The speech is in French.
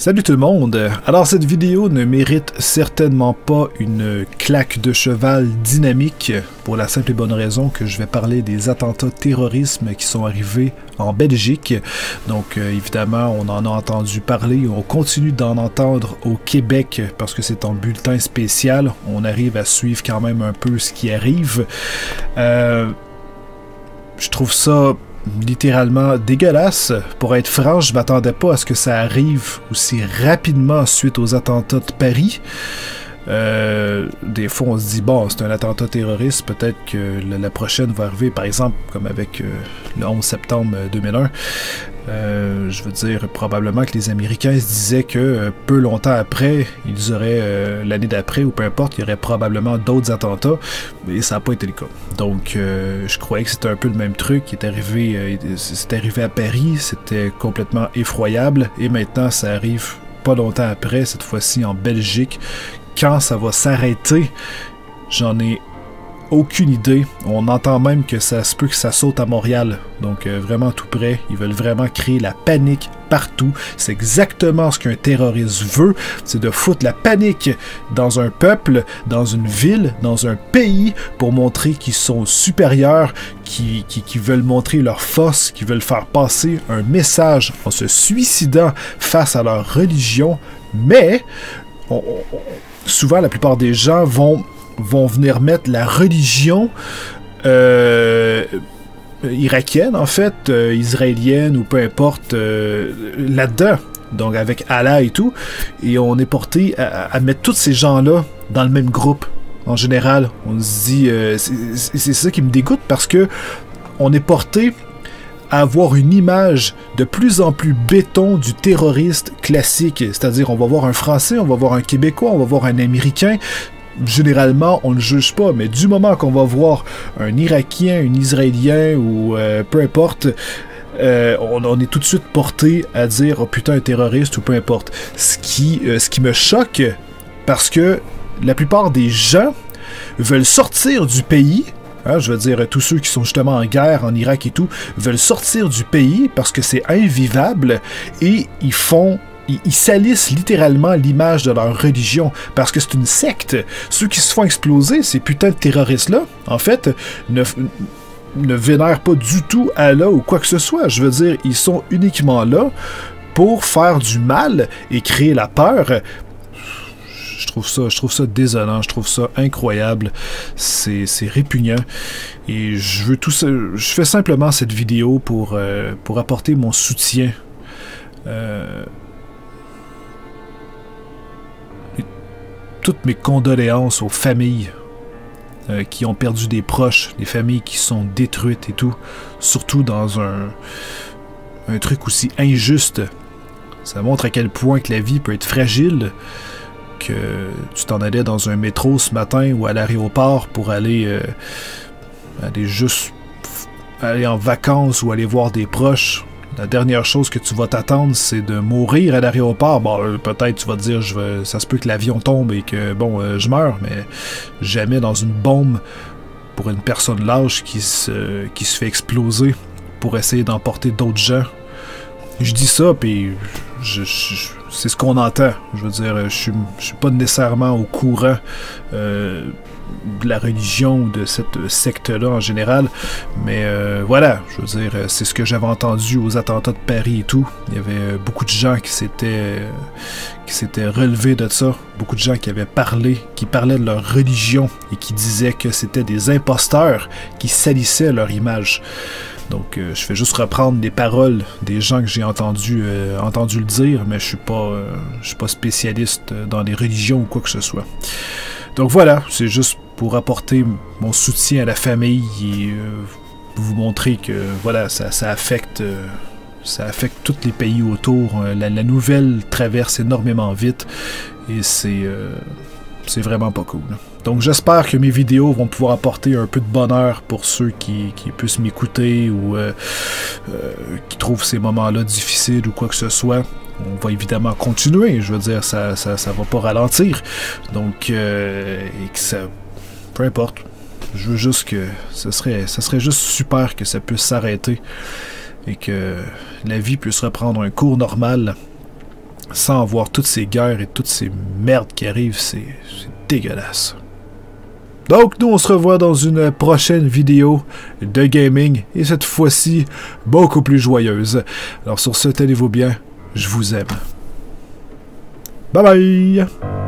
Salut tout le monde! Alors cette vidéo ne mérite certainement pas une claque de cheval dynamique pour la simple et bonne raison que je vais parler des attentats terrorisme qui sont arrivés en Belgique. Donc évidemment on en a entendu parler, on continue d'en entendre au Québec parce que c'est en bulletin spécial, on arrive à suivre quand même un peu ce qui arrive. Je trouve ça littéralement dégueulasse. Pour être franc, je m'attendais pas à ce que ça arrive aussi rapidement suite aux attentats de Paris. Des fois on se dit bon, c'est un attentat terroriste, peut-être que la prochaine va arriver, par exemple comme avec le 11 septembre 2001. Je veux dire, probablement que les Américains se disaient que peu longtemps après, ils auraient, l'année d'après ou peu importe, il y aurait probablement d'autres attentats, mais ça n'a pas été le cas. Donc je croyais que c'était un peu le même truc qui est arrivé, c'est arrivé à Paris, c'était complètement effroyable, et maintenant ça arrive pas longtemps après, cette fois-ci en Belgique. Quand ça va s'arrêter, j'en ai aucune idée. On entend même que ça se peut que ça saute à Montréal. Donc vraiment tout près. Ils veulent vraiment créer la panique partout. C'est exactement ce qu'un terroriste veut. C'est de foutre la panique dans un peuple, dans une ville, dans un pays pour montrer qu'ils sont supérieurs, qui veulent montrer leur force, qui veulent faire passer un message en se suicidant face à leur religion. Mais souvent, la plupart des gens vont venir mettre la religion irakienne, en fait, israélienne ou peu importe, là-dedans. Donc avec Allah et tout. Et on est porté à mettre tous ces gens-là dans le même groupe. En général, on se dit... c'est ça qui me dégoûte parce que on est porté à avoir une image de plus en plus béton du terroriste classique. C'est-à-dire, on va voir un Français, on va voir un Québécois, on va voir un Américain. Généralement, on ne le juge pas, mais du moment qu'on va voir un Irakien, un Israélien ou peu importe, on est tout de suite porté à dire « Oh putain, un terroriste » ou peu importe. Ce qui me choque, parce que la plupart des gens veulent sortir du pays. Hein, je veux dire, tous ceux qui sont justement en guerre, en Irak et tout, veulent sortir du pays parce que c'est invivable et ils salissent littéralement l'image de leur religion parce que c'est une secte. Ceux qui se font exploser, ces putains de terroristes-là, en fait, ne vénèrent pas du tout Allah ou quoi que ce soit. Je veux dire, ils sont uniquement là pour faire du mal et créer la peur. Je trouve ça désolant, je trouve ça incroyable, c'est répugnant, et je fais simplement cette vidéo pour apporter mon soutien, et toutes mes condoléances aux familles qui ont perdu des proches, des familles qui sont détruites et tout, surtout dans un truc aussi injuste. Ça montre à quel point que la vie peut être fragile. Que tu t'en allais dans un métro ce matin ou à l'aéroport pour aller aller en vacances ou aller voir des proches. La dernière chose que tu vas t'attendre, c'est de mourir à l'aéroport. Bon, peut-être tu vas te dire, ça se peut que l'avion tombe et que, bon, je meurs, mais jamais dans une bombe pour une personne lâche qui se fait exploser pour essayer d'emporter d'autres gens. Je dis ça, puis c'est ce qu'on entend. Je veux dire, je suis pas nécessairement au courant de la religion ou de cette secte-là en général, mais voilà, je veux dire, c'est ce que j'avais entendu aux attentats de Paris et tout. Il y avait beaucoup de gens qui s'étaient relevés de ça, beaucoup de gens qui parlaient de leur religion et qui disaient que c'était des imposteurs qui salissaient leur image. Donc, je fais juste reprendre des paroles des gens que j'ai entendu le dire, mais je suis pas spécialiste dans les religions ou quoi que ce soit. Donc voilà, c'est juste pour apporter mon soutien à la famille et vous montrer que voilà, ça affecte tous les pays autour. La nouvelle traverse énormément vite et c'est vraiment pas cool. Donc j'espère que mes vidéos vont pouvoir apporter un peu de bonheur pour ceux qui puissent m'écouter ou qui trouvent ces moments-là difficiles ou quoi que ce soit. On va évidemment continuer, je veux dire, ça va pas ralentir. Donc, et que ça... Peu importe. Je veux juste que... ça serait juste super que ça puisse s'arrêter et que la vie puisse reprendre un cours normal sans voir toutes ces guerres et toutes ces merdes qui arrivent, c'est dégueulasse. Donc, nous, on se revoit dans une prochaine vidéo de gaming, et cette fois-ci, beaucoup plus joyeuse. Alors, sur ce, tenez-vous bien, je vous aime. Bye bye!